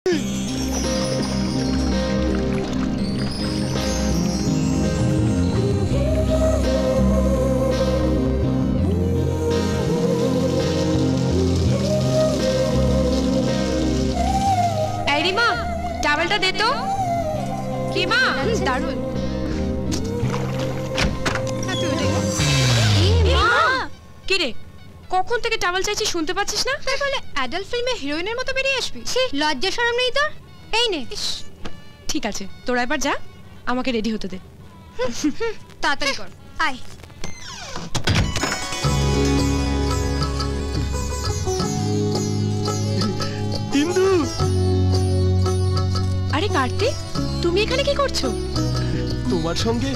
রিমা, টাওয়েলটা দে তো। কি মা? দারুণ। কি রে, কখন থেকে টাওয়েল চাইছি শুনতে পাচ্ছিস না? তাই বলে অ্যাডাল্ট ফিল্মে হিরোইনের মতো বেরিয়ে আসবি? লজ্জা শরম নেই তোর? এই নে। ঠিক আছে, তোরা এবার যা, আমাকে রেডি হতে দে। তাড়াতাড়ি কর, আয়। ইন্দু, আরে কার্তিক, তুমি এখানে কি করছো? তোমার সঙ্গে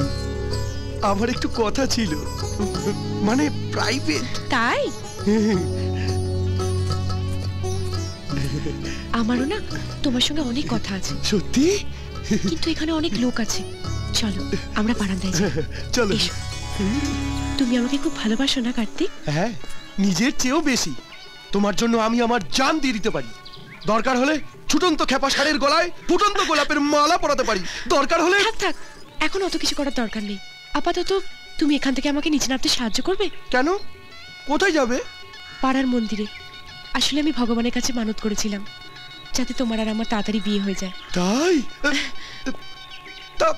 আমার একটু কথা ছিল, মানে প্রাইভেট। তাই? আমারও না তোমার সঙ্গে অনেক কথা আছে। সত্যি? কিন্তু এখানে অনেক লোক আছে, চলো আমরা বারান্দায় যাই। চলো। তুমি আমাকে খুব ভালোবাসো না কার্তিক? হ্যাঁ, নিজের চেয়েও বেশি। তোমার জন্য আমি আমার জান দিয়ে দিতে পারি। দরকার হলে ছুটন্ত খেপা ষাঁড়ের গলায় ফুটন্ত গোলাপের মালা পরাতে পারি। দরকার হলে থাক থাক, এখন অত কিছু করার দরকার নেই। আপাতত তুমি এখান থেকে আমাকে নিচে নামতে সাহায্য করবে? কেন? কোথায় যাবে? পাড়ার মন্দিরে। আসলে আমি ভগবানের কাছে মানত করেছিলাম যাতে তোমার আর আমার তাড়াতাড়ি বিয়ে হয়ে যায়। তাই? তা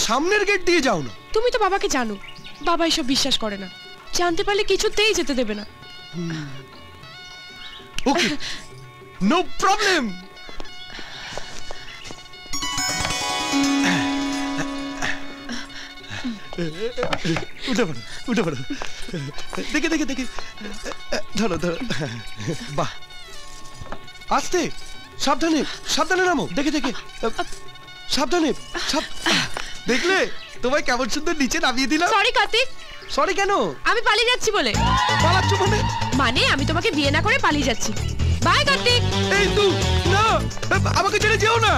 সামনের গেট দিয়ে যাও না। তুমি তো বাবাকে জানো, বাবা এসব বিশ্বাস করে না। জানতে পারলে কিছুতেই যেতে দেবে না। ওকে, নো প্রবলেম। উঠে পড়ো, উঠে পড়ো। দেখে দেখে দেখে, ধরো ধরো। বাহ, আস্তে, সাবধানে সাবধানে নামো। দেখে দেখে, সাবধানে। দেখলে তোমায় কেমন সুন্দর নিচে নামিয়ে দিলাম। সরি কার্তিক। সরি কেন? আমি পালিয়ে যাচ্ছি বলে। পালাচ্ছ মানে? মানে আমি তোমাকে বিয়ে না করে পালিয়ে যাচ্ছি। বাই কার্তিক। এই ইন্দু, না, আমাকে ছেড়ে যেও না।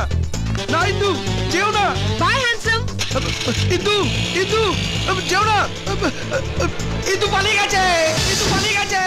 না ইন্দু, যেও না। By handsome. ইন্দু, ইন্দু, যেও না। ইন্দু পালিয়ে গেছে, ইন্দু পালিয়ে গেছে।